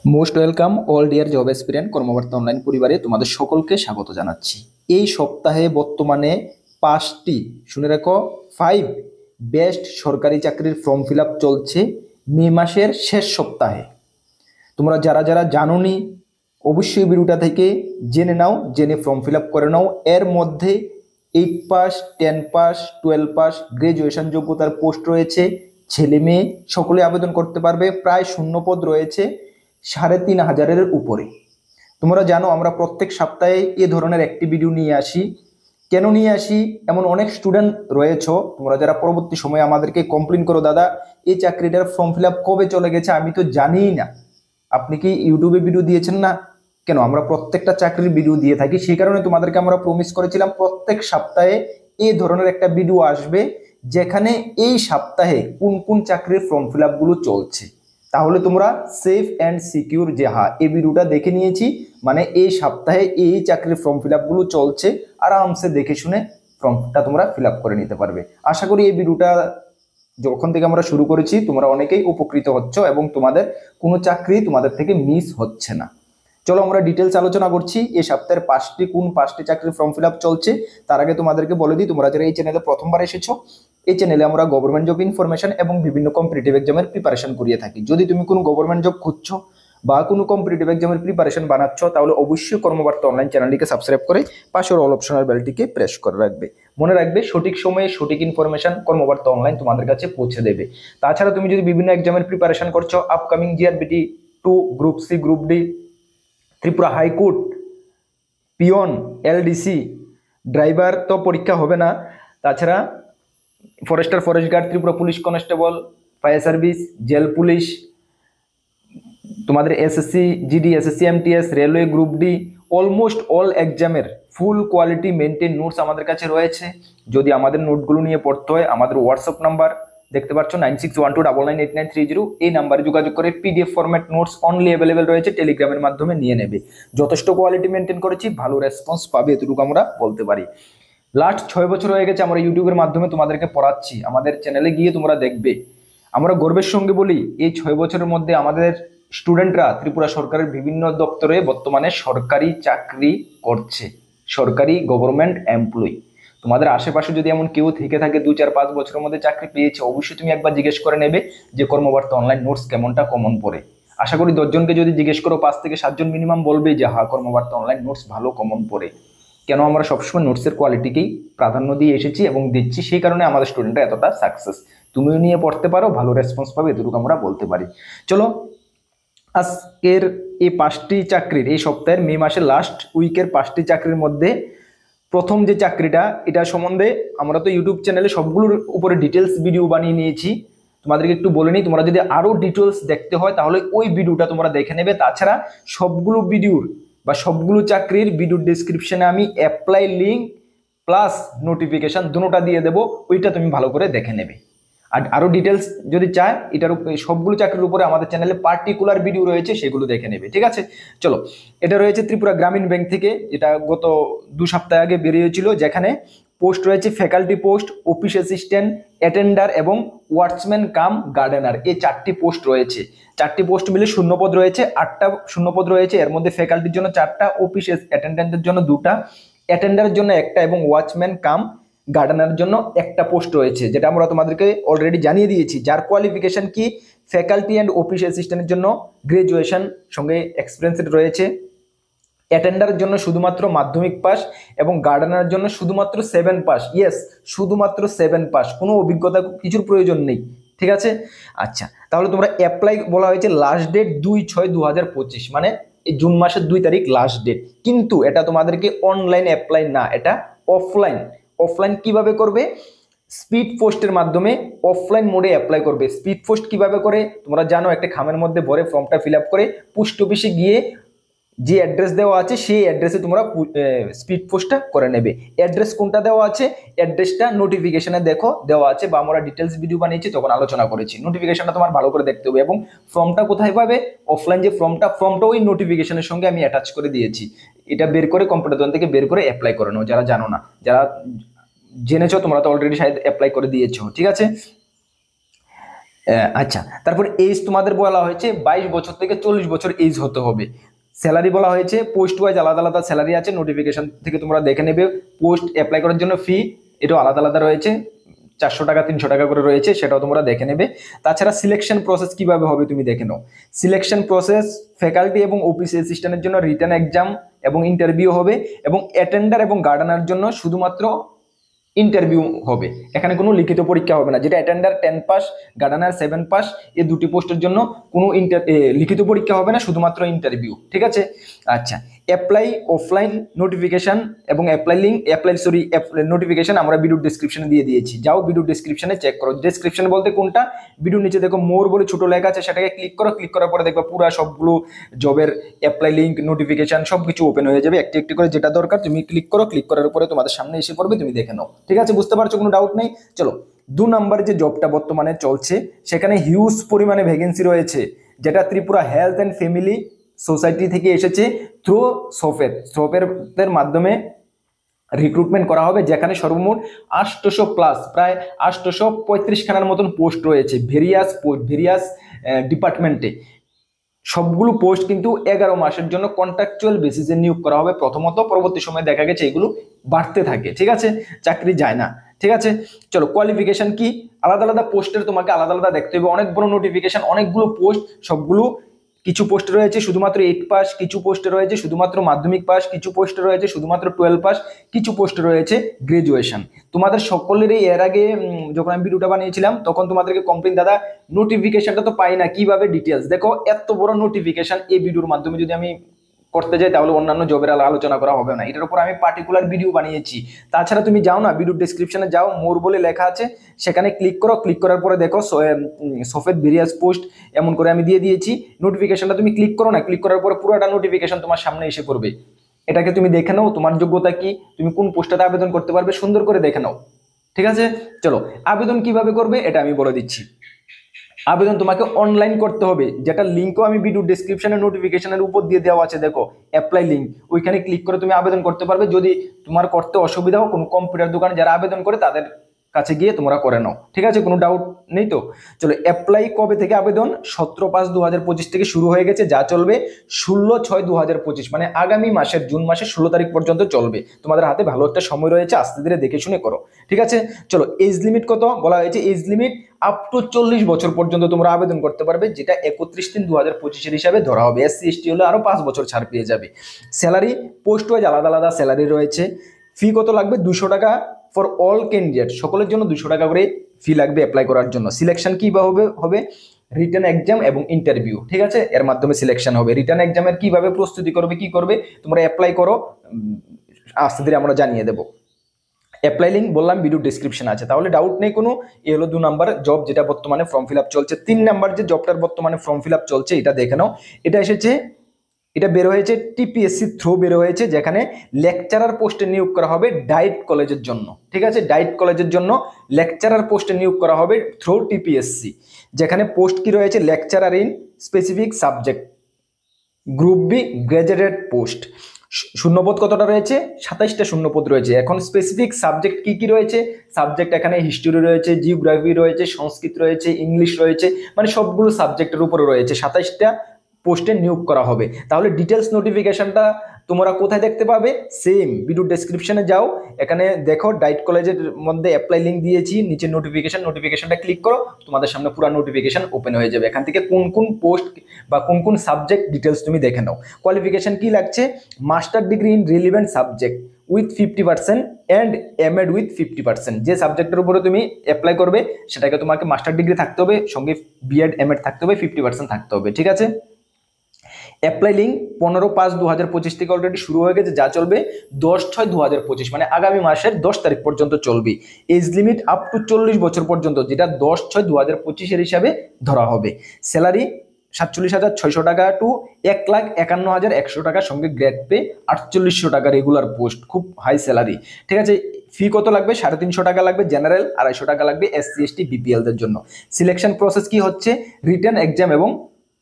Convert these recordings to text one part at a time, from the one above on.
Most welcome all dear job aspirant Karmabarta online পরিবারে তোমাদের সকলকে স্বাগত জানাচ্ছি। এই সপ্তাহে বর্তমানে 5টি, শুনে রাখো, 5 বেস্ট সরকারি চাকরির ফর্ম ফিল আপ চলছে মে মাসের শেষ সপ্তাহে। তোমরা যারা যারা জানোনি অবশ্যই ভিডিওটা থেকে জেনে নাও, জেনে ফর্ম ফিল আপ করে নাও। এর মধ্যে 8 পাস, 10 পাস, 12 পাস, গ্রাজুয়েশন যোগ্যতার পোস্ট রয়েছে। ছেলে মেয়ে সকলে আবেদন করতে পারবে। প্রায় শূন্যপদ রয়েছে 3,500-এর উপরে। তোমরা জানো আমরা প্রত্যেক সপ্তাহে এ ধরনের একটি ভিডিও নিয়ে আসি। কেন নিয়ে আসি? এমন অনেক স্টুডেন্ট রয়েছে তোমরা যারা পরবর্তী সময়ে আমাদেরকে কমপ্লেন করো, দাদা এই চাকরিটার ফর্ম ফিল আপ কবে চলে গেছে আমি তো জানিই না, আপনি কি ইউটিউবে ভিডিও দিয়েছেন না কেন? আমরা প্রত্যেকটা চাকরির ভিডিও দিয়ে থাকি। সেই কারণে তোমাদেরকে আমরা প্রমিস করেছিলাম প্রত্যেক সপ্তাহে এই ধরনের একটা ভিডিও আসবে, যেখানে এই সপ্তাহে কোন কোন চাকরির ফর্ম ফিল আপ গুলো চলছে। তাহলে তোমরা সেফ অ্যান্ড সিকিউর যে হ্যাঁ এই ভিডিওটা দেখে নিয়েছি, মানে এই সপ্তাহে এই চাকরির ফর্ম ফিল আপ গুলো চলছে, আরামসে দেখে শুনে ফর্মটা তোমরা ফিল আপ করে নিতে পারবে। আশা করি এই ভিডিওটা যখন থেকে আমরা শুরু করেছি তোমরা অনেকেই উপকৃত হচ্ছ এবং তোমাদের কোনো চাকরি তোমাদের থেকে মিস হচ্ছে না। চলো আমরা ডিটেলস আলোচনা করছি এই সপ্তাহের কোন পাঁচটি চাকরির ফর্ম ফিল আপ চলছে। তার আগে তোমাদেরকে বলে দিই, তোমরা যারা এই চ্যানেলে প্রথমবার এসেছো, এই চ্যানেলে আমরা গভর্নমেন্ট জব ইনফরমেশন এবং বিভিন্ন কম্পিটিটিভ এক্সামের প্রিপারেশন করিয়ে থাকি। যদি তুমি কোনো গভর্নমেন্ট জব খুঁজছো বা কোনো কম্পিটিটিভ এক্সামের প্রিপারেশন বানাচ্ছ, তাহলে অবশ্যই কর্মবার্তা অনলাইন চ্যানেলটিকে সাবস্ক্রাইব করে পাশের অল অপশনাল বেলটিকে প্রেস করে রাখবে। মনে রাখবে সঠিক সময়ে সঠিক ইনফরমেশন কর্মবার্তা অনলাইন তোমাদের কাছে পৌঁছে দেবে। তাছাড়া তুমি যদি বিভিন্ন এক্সামের প্রিপারেশন করছো, upcoming JRBT 2, group C, group D, Tripura high court, peon, LDC, driver তো পরীক্ষা হবে না, তাছাড়া forester, forest guard, Tripura police constable, fire service, jail police, তোমাদের SSC GD, SSC MTS, railway group D, almost all এক্সামের ফুল কোয়ালিটি মেনটেন নোটস আমাদের কাছে রয়েছে। যদি আমাদের নোটগুলো নিয়ে পড়তে হয়, আমাদের হোয়াটসঅ্যাপ নাম্বার দেখতে পাচ্ছ 9612998930, এই নাম্বারে যোগাযোগ করে PDF format notes only available রয়েছে, টেলিগ্রামের মাধ্যমে নিয়ে নেবে। যথেষ্ট কোয়ালিটি মেনটেন করেছি, ভালো রেসপন্স পাবে, এতটুকু আমরা বলতে পারি। লাস্ট 6 বছর হয়ে গেছে আমরা ইউটিউবের মাধ্যমে তোমাদেরকে পড়াচ্ছি। আমাদের চ্যানেলে গিয়ে তোমরা দেখবে, আমরা গর্বের সঙ্গে বলি এই 6 বছরের মধ্যে আমাদের স্টুডেন্টরা ত্রিপুরা সরকারের বিভিন্ন দপ্তরে বর্তমানে সরকারি চাকরি করছে, সরকারি গভর্নমেন্ট এমপ্লয়ি। তোমাদের আশেপাশে যদি এমন কেউ থেকে থাকে 2, 4, 5 বছরের মধ্যে চাকরি পেয়েছে, অবশ্যই তুমি একবার জিজ্ঞেস করে নেবে যে কর্মবার্তা অনলাইন নোটস কেমনটা কমন পড়ে। আশা করি 10 জনকে যদি জিজ্ঞেস করো 5 থেকে 7 জন মিনিমাম বলবে যে হ্যাঁ কর্মবার্তা অনলাইন নোটস ভালো কমন পড়ে। কেন? আমরা সবসময় নোটসের কোয়ালিটিকেই প্রাধান্য দিয়ে এসেছি এবং দিচ্ছি, সেই কারণে আমাদের স্টুডেন্টরা এতটা সাকসেস। তুমিও নিয়ে পড়তে পারো, ভালো রেসপন্স পাবে, এতটুকু আমরা বলতে পারি। চলো আজকের এই 5টি চাকরির, এই সপ্তাহের মে মাসের লাস্ট উইকের 5টি চাকরির মধ্যে প্রথম যে চাকরিটা, এটা সম্বন্ধে আমরা তো ইউটিউব চ্যানেলে সবগুলোর উপরে ডিটেলস ভিডিও বানিয়ে নিয়েছি। তোমাদেরকে একটু বলে নিই, তোমরা যদি আরো ডিটেলস দেখতে হয় তাহলে ওই ভিডিওটা তোমরা দেখে নেবে। তাছাড়া সবগুলো ভিডিওর বা সবগুলো চাকরির ভিডিওর ডেসক্রিপশনে আমি অ্যাপ্লাই লিঙ্ক প্লাস নোটিফিকেশন দুটোটা দিয়ে দেবো, ওইটা তুমি ভালো করে দেখে নেবে। আর আরো ডিটেলস যদি চায় এটার সবগুলো চাকরির উপরে আমাদের চ্যানেলে পার্টিকুলার ভিডিও রয়েছে, সেগুলো দেখে নেবে। ঠিক আছে, চলো। এটা রয়েছে ত্রিপুরা গ্রামীণ ব্যাংক থেকে, এটা গত 2 সপ্তাহ আগে বেরিয়েছিল, যেখানে পোস্ট রয়েছে faculty post, office assistant, attender এবং ওয়ার্ডসম্যান কাম গার্ডেনার। এই 4টি পোস্ট রয়েছে। 4টি পোস্ট মিলে শূন্যপদ রয়েছে, 8টা শূন্যপদ রয়েছে। এর মধ্যে ফ্যাকাল্টির জন্য 4টা, অফিস অ্যাটেন্ডেন্টের জন্য 2টা, অ্যাটেন্ডারের জন্য 1টা এবং ওয়াচম্যান কাম গার্ডেনারের জন্য 1টা পোস্ট রয়েছে, যেটা আমরা তোমাদেরকে অলরেডি জানিয়ে দিয়েছি। যার কোয়ালিফিকেশন কি, ফ্যাকাল্টি অ্যান্ড অফিস অ্যাসিস্ট্যান্টের জন্য গ্রাজুয়েশন সঙ্গে এক্সপিরিয়েন্স রয়েছে, অ্যাটেন্ডারের জন্য শুধুমাত্র মাধ্যমিক পাস এবং গার্ডেনারের জন্য শুধুমাত্র 7 পাস। ইয়েস, শুধুমাত্র 7 পাস, কোনো অভিজ্ঞতা কিছুর প্রয়োজন নেই। ঠিক আছে, আচ্ছা। তাহলে তোমরা অ্যাপ্লাই বলা হয়েছে লাস্ট ডেট 2/6/2025, মানে এই জুন মাসের 2 তারিখ লাস্ট ডেট। কিন্তু এটা তোমাদেরকে অনলাইন অ্যাপ্লাই না, এটা অফলাইন। অফলাইন কিভাবে করবে? স্পিড পোস্টের মাধ্যমে অফলাইন মোডে অ্যাপ্লাই করবে। স্পিড পোস্ট কিভাবে করে তোমরা জানো, একটা খামের মধ্যে ভরে ফর্মটা ফিল আপ করে পোস্ট অফিসে গিয়ে যে অ্যাড্রেস দেওয়া আছে সেই অ্যাড্রেসে তোমরা স্পিড পোস্টটা করে নেবে। অ্যাড্রেস কোনটা দেওয়া আছে, অ্যাড্রেসটা নোটিফিকেশনে দেখো দেওয়া আছে, বা আমরা ডিটেলস ভিডিও বানিয়েছি তখন আলোচনা করেছি। নোটিফিকেশনটা তোমার ভালো করে দেখতে হবে। এবং ফর্মটা কোথায় পাবে? অফলাইন যে ফর্মটা ওই নোটিফিকেশনের সঙ্গে আমি অ্যাটাচ করে দিয়েছি। এটা বের করে কম্পিউটার দোকান থেকে বের করে অ্যাপ্লাই করে নাও, যারা জানো না। যারা জেনেছো তোমরা তো অলরেডি শায়দ অ্যাপ্লাই করে দিয়েছো। ঠিক আছে, আচ্ছা, তারপর এজ তোমাদের বলা হয়েছে 22 বছর থেকে 40 বছর এজ হতে হবে। স্যালারি বলা হয়েছে পোস্ট ওয়াইজ আলাদা আলাদা স্যালারি আছে, নোটিফিকেশন থেকে তোমরা দেখে নেবে। পোস্ট অ্যাপ্লাই করার জন্য ফি এটাও আলাদা আলাদা রয়েছে, 400 টাকা 300 টাকা করে রয়েছে, সেটাও তোমরা দেখে নেবে। তাছাড়া সিলেকশন প্রসেস কিভাবে হবে তুমি দেখে নাও। সিলেকশন প্রসেস ফ্যাকাল্টি এবং অফিস অ্যাসিস্ট্যান্টের জন্য রিটেন এক্সাম এবং ইন্টারভিউ হবে, এবং অ্যাটেন্ডার এবং গার্ডেনার জন্য শুধুমাত্র ইন্টারভিউ হবে। এখানে কোনো লিখিত পরীক্ষা হবে না, যেটা অ্যাটেন্ডার 10 পাস, গার্ডেনার 7 পাস, এই দুটি পোস্টের জন্য কোনো লিখিত পরীক্ষা হবে না, শুধুমাত্র ইন্টারভিউ। ঠিক আছে। আচ্ছা, অ্যাপ্লাই অফলাইন নোটিফিকেশন এবং নোটিফিকেশন আমরা ভিডিও ডেসক্রিপশনে দিয়ে দিয়েছি, যাও ভিডিও ডেসক্রিপশনে চেক করো। ডেসক্রিপশন বলতে কোনটা, ভিডিওর নিচে দেখো মোর বলে ছোট লেখা আছে, সেটাকে ক্লিক করো। ক্লিক করার পরে দেখবে পুরো সবগুলো জবের অ্যাপ্লাই লিঙ্ক, নোটিফিকেশন সবকিছু ওপেন হয়ে যাবে। একটি একটি করে যেটা দরকার তুমি ক্লিক করো। ক্লিক করার পরে তোমাদের সামনে এসে পড়বে, তুমি দেখে নাও। ঠিক আছে, বুঝতে পারছো, কোনো ডাউট নেই। চলো, 2 নম্বর যে জবটা বর্তমানে চলছে, সেখানে হিউজ পরিমাণে ভ্যাকেন্সি রয়েছে, যেটা Tripura health and family society থেকে এসেছে থ্রু সোফের মাধ্যমে রিক্রুটমেন্ট করা হবে, যেখানে সর্বমোট 800 প্লাস, প্রায় 835 খানার মতন পোস্ট রয়েছে ভেরিয়াস ডিপার্টমেন্টে। সবগুলো পোস্ট কিন্তু 11 মাসের জন্য কন্ট্রাকচুয়াল বেসিসে নিয়োগ করা হবে প্রথমত, পরবর্তী সময় দেখা গেছে এগুলো বাড়তে থাকে। ঠিক আছে, চাকরি যায় না। ঠিক আছে, চলো, কোয়ালিফিকেশন কি, আলাদা আলাদা পোস্টের তোমাকে আলাদা আলাদা দেখতে হবে। অনেক বড় নোটিফিকেশন, অনেকগুলো পোস্ট, সবগুলো কিছু পোস্টে রয়েছে শুধুমাত্র 8 পাস, কিছু পোস্টে রয়েছে শুধুমাত্র মাধ্যমিক পাস, কিছু পোস্টে রয়েছে শুধুমাত্র 12 পাস, কিছু পোস্টে রয়েছে গ্রাজুয়েশন। তোমাদের সকলেরই এর আগে যখন আমি ভিডিওটা বানিয়েছিলাম তখন তোমাদেরকে কমপ্লেন, দাদা নোটিফিকেশনটা তো পাই না, কিভাবে ডিটেলস। দেখো, এত বড় নোটিফিকেশন এই ভিডিওর মাধ্যমে যদি আমি করতে যাই তাহলে অন্যান্য জবের আলোচনা করা হবে না, এটার উপর আমি পার্টিকুলার ভিডিও বানিয়েছি। তাছাড়া তুমি যাও না, ভিডিও ডেসক্রিপশনে যাও, মোর বলে লেখা আছে, সেখানে ক্লিক করো। ক্লিক করার পরে দেখো সফেদ ভেরিয়াস পোস্ট এমন করে আমি দিয়ে দিয়েছি। নোটিফিকেশনটা তুমি ক্লিক করো না, ক্লিক করার পরে পুরোটা নোটিফিকেশন তোমার সামনে এসে পড়বে। এটাকে তুমি দেখে নাও, তোমার যোগ্যতা কি, তুমি কোন পোস্টটাতে আবেদন করতে পারবে, সুন্দর করে দেখে নাও। ঠিক আছে, চলো, আবেদন কিভাবে করবে এটা আমি বলে দিচ্ছি। আবেদন তোমাকে অনলাইন করতে হবে, যেটা লিঙ্কও আমি ভিডিও ডেসক্রিপশনে নোটিফিকেশনের উপর দিয়ে দেওয়া আছে, দেখো অ্যাপ্লাই লিঙ্ক, ওইখানে ক্লিক করে তুমি আবেদন করতে পারবে। যদি তোমার করতে অসুবিধা হয়, কোনো কম্পিউটার দোকানে যারা আবেদন করে তাদের কাছে গিয়ে তোমরা করে নাও। ঠিক আছে, কোনো ডাউট নেই তো। চলো, অ্যাপ্লাই কবে থেকে আবেদন, 17/5/2025 থেকে শুরু হয়ে গেছে, যা চলবে 16/6/2025, মানে আগামী মাসের জুন মাসের 16 তারিখ পর্যন্ত চলবে। তোমাদের হাতে ভালো একটা সময় রয়েছে, আস্তে ধীরে দেখে শুনে করো। ঠিক আছে, চলো, এজ লিমিট কত বলা হয়েছে, এজ লিমিট আপ টু 40 বছর পর্যন্ত তোমরা আবেদন করতে পারবে, যেটা 31/3/2025 হিসাবে ধরা হবে। SC ST হলে আরো 5 বছর ছাড় পেয়ে যাবে। স্যালারি পোস্ট ওয়াইজ আলাদা আলাদা স্যালারি রয়েছে। ফি কত লাগবে, 200 টাকা ফর অল ক্যান্ডিডেট, সকলের জন্য 200 টাকা করে ফি লাগবে অ্যাপ্লাই করার জন্য। সিলেকশন কি হবে রিটেন এক্সাম এবং ইন্টারভিউ। ঠিক আছে, এর মাধ্যমে সিলেকশন হবে। রিটেন এক্সামের কিভাবে প্রস্তুতি করবে, কি করবে তোমরা অ্যাপ্লাই করো, আস্তে ধীরে আমরা জানিয়ে দেবো। অ্যাপ্লাই লিঙ্ক বললাম ভিডিও ডেসক্রিপশন আছে, তাহলে ডাউট নেই কোনো। এই হলো 2 নাম্বার জব, যেটা বর্তমানে ফর্ম ফিল আপ চলছে। 3 নাম্বার যে জবটার বর্তমানে ফর্ম ফিল আপ চলছে, এটা দেখে নাও। এটা বের হয়েছে টিপিএসসি থ্রু বের হয়েছে, যেখানে লেকচারার পোস্টে নিয়োগ করা হবে ডাইট কলেজের জন্য। ঠিক আছে, ডাইট কলেজের জন্য লেকচারার পোস্টে নিয়োগ করা হবে থ্রু টিপিএসসি, যেখানে পোস্ট কি রয়েছে, lecturer in specific subject, group B graduate post. শূন্যপদ কতটা রয়েছে, 27টা শূন্যপদ রয়েছে। এখন স্পেসিফিক সাবজেক্ট কি কি রয়েছে, সাবজেক্ট এখানে হিস্টোরি রয়েছে, জিওগ্রাফি রয়েছে, সংস্কৃত রয়েছে, ইংলিশ রয়েছে, মানে সবগুলো সাবজেক্টের উপরে রয়েছে। 27টা পোস্টে নিয়োগ করা হবে। তাহলে ডিটেলস নোটিফিকেশনটা তোমরা কোথায় দেখতে পাবে, সেম ভিডিও ডেসক্রিপশনে যাও, এখানে দেখো ডাইট কলেজের মধ্যে অ্যাপ্লাই লিঙ্ক দিয়েছি, নিচে নোটিফিকেশনটা ক্লিক করো, তোমাদের সামনে পুরো নোটিফিকেশন ওপেন হয়ে যাবে। এখান থেকে কোন কোন পোস্ট বা কোন কোন সাবজেক্ট ডিটেলস তুমি দেখে নাও। কোয়ালিফিকেশন কি লাগছে, master degree in relevant subject with 50% and M.Ed. with 50%। যে সাবজেক্টের উপরে তুমি অ্যাপ্লাই করবে সেটাকে তোমাকে মাস্টার ডিগ্রি থাকতে হবে, সঙ্গে বিএড এমএড থাকতে হবে, 50% থাকতে হবে। ঠিক আছে, অ্যাপ্লাই লিঙ্ক 15/5/2025 থেকে অলরেডি শুরু হয়ে গেছে, যা চলবে 10/6/2025, মানে আগামী মাসের 10 তারিখ পর্যন্ত চলবে। এজ লিমিট আপ টু 40 বছর পর্যন্ত, যেটা 10/6/2025 হিসাবে ধরা হবে। স্যালারি 47,600 টাকা টু 1,51,100 টাকা, সঙ্গে গ্রেড পে 4800 টাকা, রেগুলার পোস্ট, খুব হাই স্যালারি। ঠিক আছে, ফি কত লাগবে, 350 টাকা লাগবে জেনারেল, 250 টাকা লাগবে SC ST BPL দের জন্য। সিলেকশন প্রসেস কি হচ্ছে, রিটেন এক্সাম এবং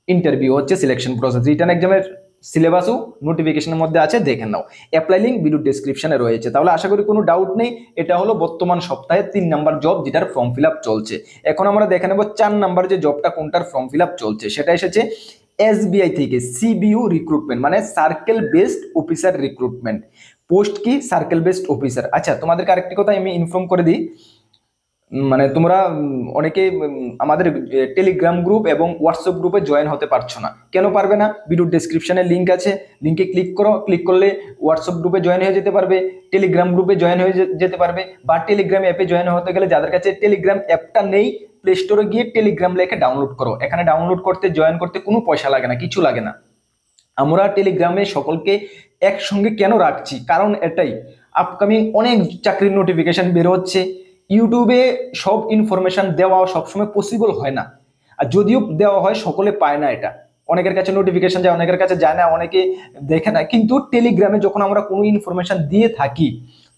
ইন্টারভিউ হচ্ছে সিলেকশন প্রসেস। রিটেন এক্সামের সিলেবাসও নোটিফিকেশনের মধ্যে আছে, দেখে নাও। অ্যাপ্লাই লিঙ্ক ভিডিও ডেসক্রিপশনে রয়েছে। তাহলে আশা করি কোনো ডাউট নেই। এটা হলো বর্তমান সপ্তাহে 3 নাম্বার জব যেটার ফর্ম ফিল আপ চলছে। এখন আমরা দেখে নেব 4 নাম্বার যে জবটা কোনটার ফর্ম ফিল আপ চলছে। সেটা এসেছে এসবিআই থেকে সিবিইউ রিক্রুটমেন্ট, মানে circle based officer recruitment. Post কি? Circle based officer. আচ্ছা, তোমাদেরকে আরেকটি কথা আমি ইনফর্ম করে দিই, মানে তোমরা অনেকে আমাদের টেলিগ্রাম গ্রুপ এবং হোয়াটসঅ্যাপ গ্রুপে জয়েন হতে পারছো না। কেন পারবে না? ভিডিওর ডেসক্রিপশনে লিঙ্ক আছে, লিঙ্কে ক্লিক করো, ক্লিক করলে হোয়াটসঅ্যাপ গ্রুপে জয়েন হয়ে যেতে পারবে, টেলিগ্রাম গ্রুপে জয়েন হয়ে যেতে পারবে, বা টেলিগ্রাম অ্যাপে জয়েন হতে গেলে যাদের কাছে টেলিগ্রাম অ্যাপটা নেই, প্লে স্টোরে গিয়ে টেলিগ্রাম লেখে ডাউনলোড করো। এখানে ডাউনলোড করতে, জয়েন করতে কোনো পয়সা লাগে না, কিছু লাগে না। আমরা টেলিগ্রামে সকলকে একসঙ্গে কেন রাখছি? কারণ এটাই, আপকামিং অনেক চাকরির নোটিফিকেশন বের হচ্ছে। ইউটিউবে সব ইনফরমেশন দেওয়া সবসময় পসিবল হয় না, আর যদিও দেওয়া হয় সকলে পায় না। এটা অনেকের কাছে নোটিফিকেশন যায়, অনেকের কাছে যায় না, অনেকে দেখে না। কিন্তু টেলিগ্রামে যখন আমরা কোনো ইনফরমেশন দিয়ে থাকি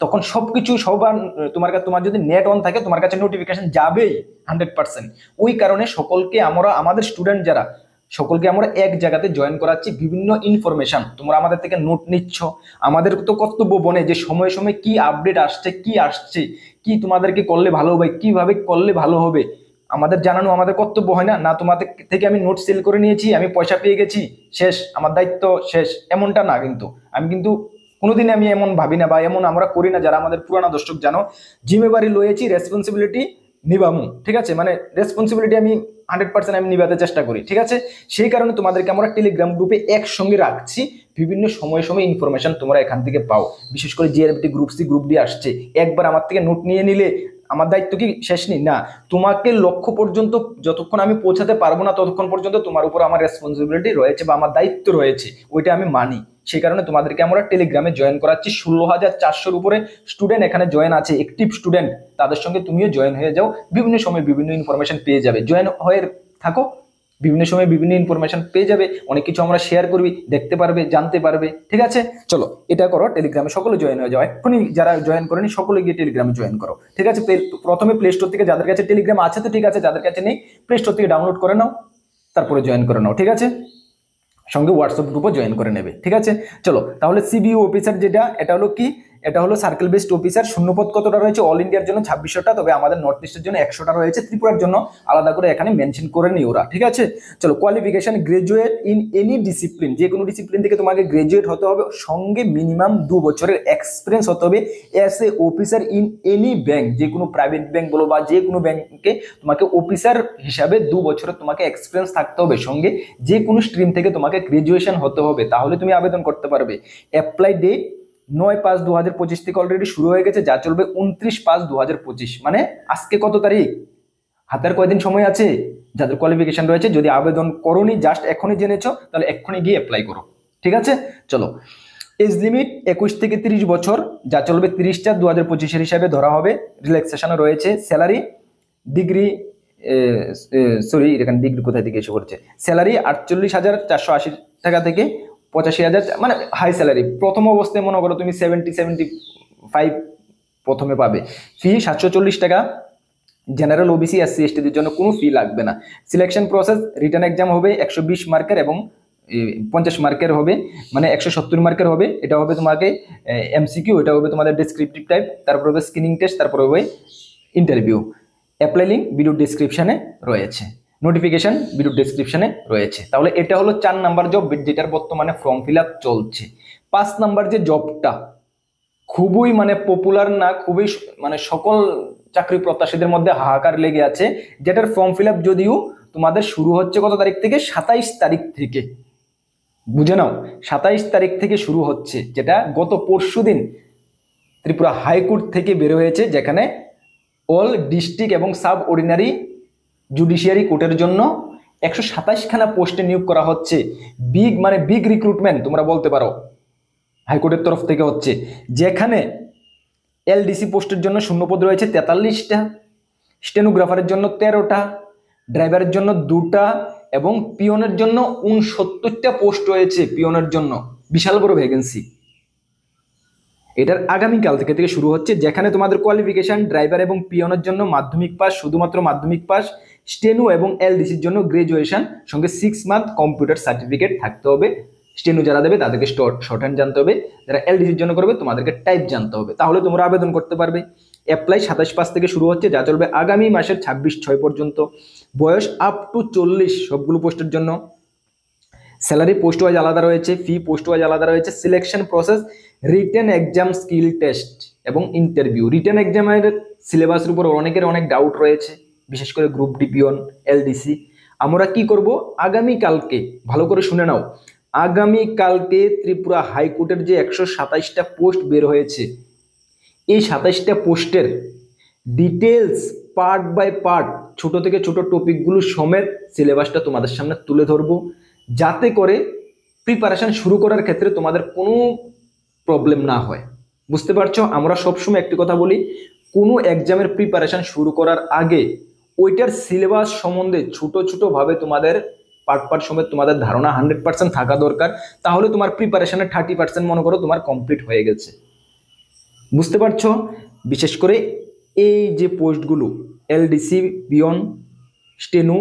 তখন সবকিছু সবার তোমার যদি নেট অন থাকে তোমার কাছে নোটিফিকেশন যাবেই 100%। ওই কারণে সকলকে আমরা, আমাদের স্টুডেন্ট যারা, সকলকে আমরা এক জায়গাতে জয়েন করাচ্ছি। বিভিন্ন ইনফরমেশন তোমরা আমাদের থেকে নোট নিচ্ছ। আমাদের তো কর্তব্য বনে যে সময়ে সময়ে কি আপডেট আসছে, কি তোমাদেরকে করলে ভালো হবে, কিভাবে করলে ভালো হবে, আমাদের জানানো আমাদের কর্তব্য হয় না? না তোমাদের থেকে আমি নোট সেল করে নিয়েছি, আমি পয়সা পেয়ে গেছি, শেষ, আমার দায়িত্ব শেষ, এমনটা না। কিন্তু আমি কোনোদিনই আমি এমন ভাবি না, বা এমন আমরা করি না। যারা আমাদের পুরানো দর্শক জানো, জিম্মেবারি লয়েছি, রেসপন্সিবিলিটি নিবামু, ঠিক আছে? মানে রেসপন্সিবিলিটি আমি 100% আমি নিবাতে চেষ্টা করি, ঠিক আছে? সেই কারণে তোমাদেরকে আমরা টেলিগ্রাম গ্রুপে একসঙ্গে রাখছি। বিভিন্ন সময় সময় ইনফরমেশন তোমরা এখান থেকে পাও। বিশেষ করে জিআরএফটি গ্রুপ সি, গ্রুপ ডি আসছে, একবার আমার থেকে নোট নিয়ে নিলে আমার দায়িত্ব কি শেষ নেই? না, তোমাকে লক্ষ্য পর্যন্ত যতক্ষণ আমি পৌঁছাতে পারবো না ততক্ষণ পর্যন্ত তোমার উপর আমার রেসপন্সিবিলিটি রয়েছে বা আমার দায়িত্ব রয়েছে, ওইটা আমি মানি। সেই কারণে তোমাদেরকে আমরা টেলিগ্রামে জয়েন করাচ্ছি। 16,400-র উপরে স্টুডেন্ট এখানে জয়েন আছে, অ্যাক্টিভ স্টুডেন্ট। তাদের সঙ্গে তুমিও জয়েন হয়ে যাও, বিভিন্ন সময় বিভিন্ন ইনফরমেশন পেয়ে যাবে। জয়েন হয়ে থাকো, বিভিন্ন সময় বিভিন্ন ইনফরমেশন পেয়ে যাবে, অনেক কিছু আমরা শেয়ার করবি, দেখতে পারবে, জানতে পারবে, ঠিক আছে? চলো এটা করো, টেলিগ্রামে সকলে জয়েন হয়ে যাও। এক্ষুনি যারা জয়েন করেনি সকলে গিয়ে টেলিগ্রামে জয়েন করো, ঠিক আছে? প্রথমে প্লে স্টোর থেকে, যাদের কাছে টেলিগ্রাম আছে তো ঠিক আছে, যাদের কাছে নেই প্লে স্টোর থেকে ডাউনলোড করে নাও, তারপরে জয়েন করে নাও, ঠিক আছে? সঙ্গে হোয়াটসঅ্যাপ গ্রুপও জয়েন করে নেবে, ঠিক আছে? চলো তাহলে সিবিইউ অফিসার যেটা, এটা হলো কি? এটা হলো সার্কেল বেসড অফিসার। শূন্যপদ কতটা রয়েছে? অল ইন্ডিয়ার জন্য 2600টা, তবে আমাদের নর্থ ইস্টের জন্য 100টা রয়েছে। ত্রিপুরার জন্য আলাদা করে এখানে মেনশন করে নি ওরা, ঠিক আছে? চলো, qualification graduate in any discipline, যে কোনো ডিসিপ্লিন থেকে তোমাকে গ্রাজুয়েট হতে হবে, সঙ্গে মিনিমাম 2 বছরের এক্সপিরিয়েন্স হতে হবে as a officer in any bank, যে কোনো প্রাইভেট ব্যাংক বলো বা যে কোনো ব্যাংকে তোমাকে অফিসার হিসাবে 2 বছরের তোমাকে এক্সপিরিয়েন্স থাকতে হবে, সঙ্গে যে কোনো স্ট্রিম থেকে তোমাকে গ্রাজুয়েশন হতে হবে, তাহলে তুমি আবেদন করতে পারবে। অ্যাপ্লাই ডেট 9/5/2025 থেকে অলরেডি শুরু হয়ে গেছে, যা চলবে 29/5/2025। মানে আজকে কত তারিখ? হাতের কয়দিন সময় আছে? যাদের কোয়ালিফিকেশন রয়েছে, যদি আবেদন করোনি, জাস্ট এখনই জেনেছো, তাহলে এক্ষুনি গিয়ে অ্যাপ্লাই করো, ঠিক আছে? চলো, এজ লিমিট 21 থেকে 30 বছর, যা চলবে 30/4/2025 হিসাবে ধরা হবে। রিল্যাক্সেশনও রয়েছে। স্যালারি ডিগ্রি, সরি এখানে ডিগ্রি কোথায় থেকে এসে পড়ছে। স্যালারি 48,480 টাকা থেকে 85,000, মানে হাই স্যালারি। প্রথম অবস্থায় মনে করো তুমি 70-75 প্রথমে পাবে। ফি 740 টাকা। জেনারেল, ওবিসি, এসসি, এসটিদের জন্য কোনো ফি লাগবে না। সিলেকশন প্রসেস, রিটার্ন এক্সাম হবে 120 মার্কের এবং 50 মার্কের হবে, মানে 170 মার্কের হবে। এটা হবে তোমাকে এমসিকিউ, এটা হবে তোমাদের ডেসক্রিপটিভ টাইপ, তারপর হবে স্ক্রিনিং টেস্ট, তারপর হবে ইন্টারভিউ। অ্যাপ্লাই লিঙ্ক ভিডিও ডেসক্রিপশনে রয়েছে, নোটিফিকেশন ভিডিও ডেসক্রিপশনে রয়েছে। তাহলে এটা হলো 4 নাম্বার জব, যেটার বর্তমানে ফর্ম ফিল আপ চলছে। 5 নাম্বার যে জবটা খুবই মানে পপুলার না, খুবই মানে সকল চাকরি প্রত্যাশীদের মধ্যে হাহাকার লেগে আছে, যেটার ফর্ম ফিল আপ যদিও তোমাদের শুরু হচ্ছে কত তারিখ থেকে? 27 তারিখ থেকে। বুঝে নাও, 27 তারিখ থেকে শুরু হচ্ছে, যেটা গত পরশুদিন ত্রিপুরা হাইকোর্ট থেকে বের হয়েছে, যেখানে অল ডিস্ট্রিক্ট এবং সাব অর্ডিনারি জুডিশিয়ারি কোর্টের জন্য 127খানা পোস্টে নিয়োগ করা হচ্ছে। বিগ রিক্রুটমেন্ট তোমরা বলতে পারো, হাইকোর্টের তরফ থেকে হচ্ছে। যেখানে এলডিসি পোস্টের জন্য শূন্যপদ রয়েছে 43টা, স্টেনোগ্রাফারের জন্য 13টা, ড্রাইভারের জন্য 2টা এবং পিয়নের জন্য 69টা পোস্ট রয়েছে। পিয়নের জন্য বিশাল বড় ভ্যাকেন্সি। এটার আগামীকাল থেকে শুরু হচ্ছে, যেখানে তোমাদের কোয়ালিফিকেশন ড্রাইভার এবং পিয়নের জন্য মাধ্যমিক পাস, শুধুমাত্র মাধ্যমিক পাস। স্টেনো এবং এলডিসির জন্য গ্রাজুয়েশন, সঙ্গে 6 মান্থ কম্পিউটার সার্টিফিকেট থাকতে হবে স্টেনো যারা দেবে তাদেরকে শর্ট হ্যান্ড জানতে হবে, যারা এলডিসির জন্য করবে তোমাদেরকে টাইপ জানতে হবে, তাহলে তোমরা আবেদন করতে পারবে। অ্যাপ্লাই 27/5 থেকে শুরু হচ্ছে, যা চলবে আগামী মাসের 26/6 পর্যন্ত। বয়স আপ টু 40 সবগুলো পোস্টের জন্য। স্যালারি পোস্ট ওয়াইজ আলাদা রয়েছে, ফি পোস্ট ওয়াইজ আলাদা রয়েছে। Selection process written exam, skill test এবং ইন্টারভিউ। রিটেন এক্সামের সিলেবাসের উপর অনেকের অনেক ডাউট রয়েছে, বিশেষ করে গ্রুপ ডি পিওন, এলডিসি। আমরা কি করব, আগামীকালকে ভালো করে শুনে নাও, আগামীকালকে ত্রিপুরা হাইকোর্টের যে 127টা পোস্ট বের হয়েছে, এই 27টা পোস্টের ডিটেলস পার্ট বাই পার্ট, ছোট থেকে ছোট টপিকগুলো সমেত সিলেবাসটা তোমাদের সামনে তুলে ধরবো, যাতে করে প্রিপারেশন শুরু করার ক্ষেত্রে তোমাদের কোনো প্রবলেম না হয়। বুঝতে পারছো? আমরা সবসময় একটি কথা বলি, কোনো এক্সামের প্রিপারেশন শুরু করার আগে ওইটার সিলেবাস সম্বন্ধে ছোট ছোট ভাবে তোমাদের পার্ট পার্ট সমেত তোমাদের ধারণা 100% থাকা দরকার। তাহলে তোমার প্রিপারেশনের 30% মনে করো তোমার কমপ্লিট হয়ে গেছে। বুঝতে পারছো? বিশেষ করে এই যে পোস্টগুলো LDC, peon, steno,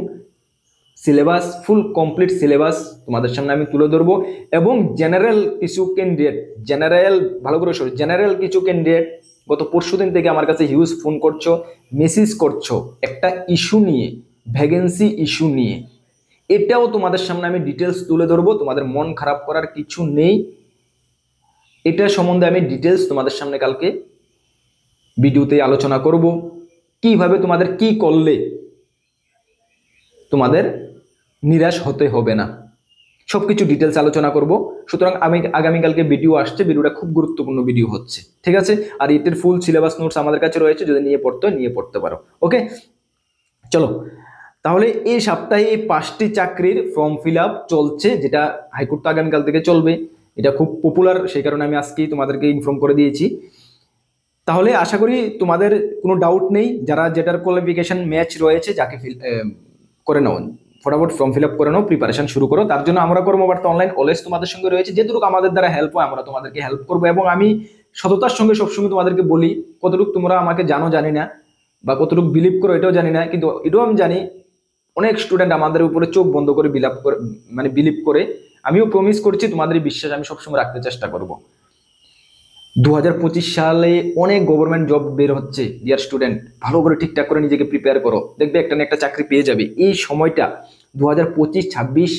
syllabus full complete syllabus তোমাদের সামনে আমি তুলে ধরবো। এবং জেনারেল কিছু ক্যান্ডিডেট, জেনারেল কিছু ক্যান্ডিডেট গত পরশুদিন থেকে আমার কাছে হিউজ ফোন করছো, মেসেজ করছো একটা ইস্যু নিয়ে, ভ্যাকেন্সি ইস্যু নিয়ে। এটাও তোমাদের সামনে আমি ডিটেলস তুলে ধরবো, তোমাদের মন খারাপ করার কিছু নেই। এটা সম্বন্ধে আমি ডিটেলস তোমাদের সামনে কালকে ভিডিওতে আলোচনা করব, কিভাবে তোমাদের কি করলে তোমাদের নিরাশ হতে হবে না, সবকিছু ডিটেলস আলোচনা করব। সুতরাং আমি আগামীকালকে ভিডিও আসছে, ভিডিওটা খুব গুরুত্বপূর্ণ ভিডিও হচ্ছে, ঠিক আছে? আর এটার ফুল সিলেবাস নোটস আমাদের কাছে রয়েছে, যদি নিয়ে পড়তে হয় নিয়ে পড়তে পারো। ওকে, চলো তাহলে এই সপ্তাহে এই 5টি চাকরির ফর্ম ফিল আপ চলছে, যেটা হাইকোর্ট আগামীকাল থেকে চলবে। এটা খুব পপুলার, সেই কারণে আমি আজকেই তোমাদেরকে ইনফর্ম করে দিয়েছি। তাহলে আশা করি তোমাদের কোনো ডাউট নেই, যারা যেটার কোয়ালিফিকেশন ম্যাচ রয়েছে যাকে করে নাও, ফটাফট ফর্ম ফিল আপ করে নাও, প্রিপারেশন শুরু করো। তার জন্য আমরা কর্মবার্তা অনলাইন অলওয়েজ তোমাদের সঙ্গে রয়েছে, যেটুকু আমাদের দ্বারা হেল্প হয় আমরা তোমাদেরকে হেল্প করবো। এবং আমি সততার সঙ্গে সবসময় তোমাদেরকে বলি, কতটুকু তোমরা আমাকে জানো জানি না, বা কতটুকু বিলিভ করো এটাও জানি না, কিন্তু এটাও আমি জানি অনেক স্টুডেন্ট আমাদের উপরে চোখ বন্ধ করে বিলিভ করে। আমিও প্রমিস করছি তোমাদের বিশ্বাস আমি সবসময় রাখতে চেষ্টা করব। 2025 সালে অনেক গভর্নমেন্ট জব বের হচ্ছে, ডিয়ার স্টুডেন্ট ভালো করে ঠিকঠাক করে নিজেকে প্রিপেয়ার করো, দেখবে একটা না একটা চাকরি পেয়ে যাবে। এই সময়টা 2025, 26,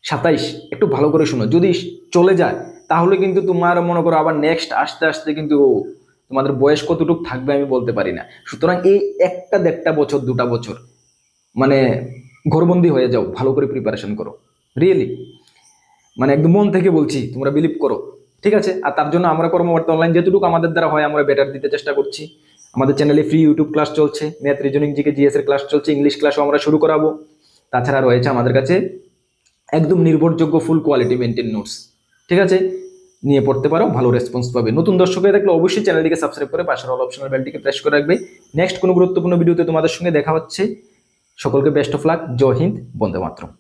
27 একটু ভালো করে শুনো, যদি চলে যায় তাহলে কিন্তু তোমার মনে করো আবার নেক্সট আস্তে আস্তে কিন্তু তোমাদের বয়স কতটুকু থাকবে আমি বলতে পারি না। সুতরাং এই 1-1.5 বছর 2টা বছর মানে ঘরবন্দি হয়ে যাও, ভালো করে প্রিপারেশন করো, রিয়েলি মানে একদম মন থেকে বলছি, তোমরা বিলিভ করো, ঠিক আছে? আর তার জন্য আমরা কর্মবার্তা অনলাইন যেটুকু আমাদের দ্বারা হয় আমরা বেটার দিতে চেষ্টা করছি। আমাদের চ্যানেলে ফ্রি ইউটিউব ক্লাস চলছে, ম্যাথ, রিজনিং, জিকে, জিএস এর ক্লাস চলছে, ইংলিশ ক্লাসও আমরা শুরু করাবো। তাছাড়া রয়েছে আমাদের কাছে একদম নির্ভরযোগ্য ফুল কোয়ালিটি মেনটেন নোটস, ঠিক আছে? নিয়ে পড়তে পারো, ভালো রেসপন্স পাবে। নতুন দর্শক হয়ে থাকলে অবশ্যই চ্যানেলটিকে সাবস্ক্রাইব করে পাশের অল অপশনাল বেলটিকে প্রেস করে রাখবে। নেক্সট কোনো গুরুত্বপূর্ণ ভিডিওতে তোমাদের সঙ্গে দেখা হচ্ছে। সকলকে best of luck, Jai Hind, Vande Mataram.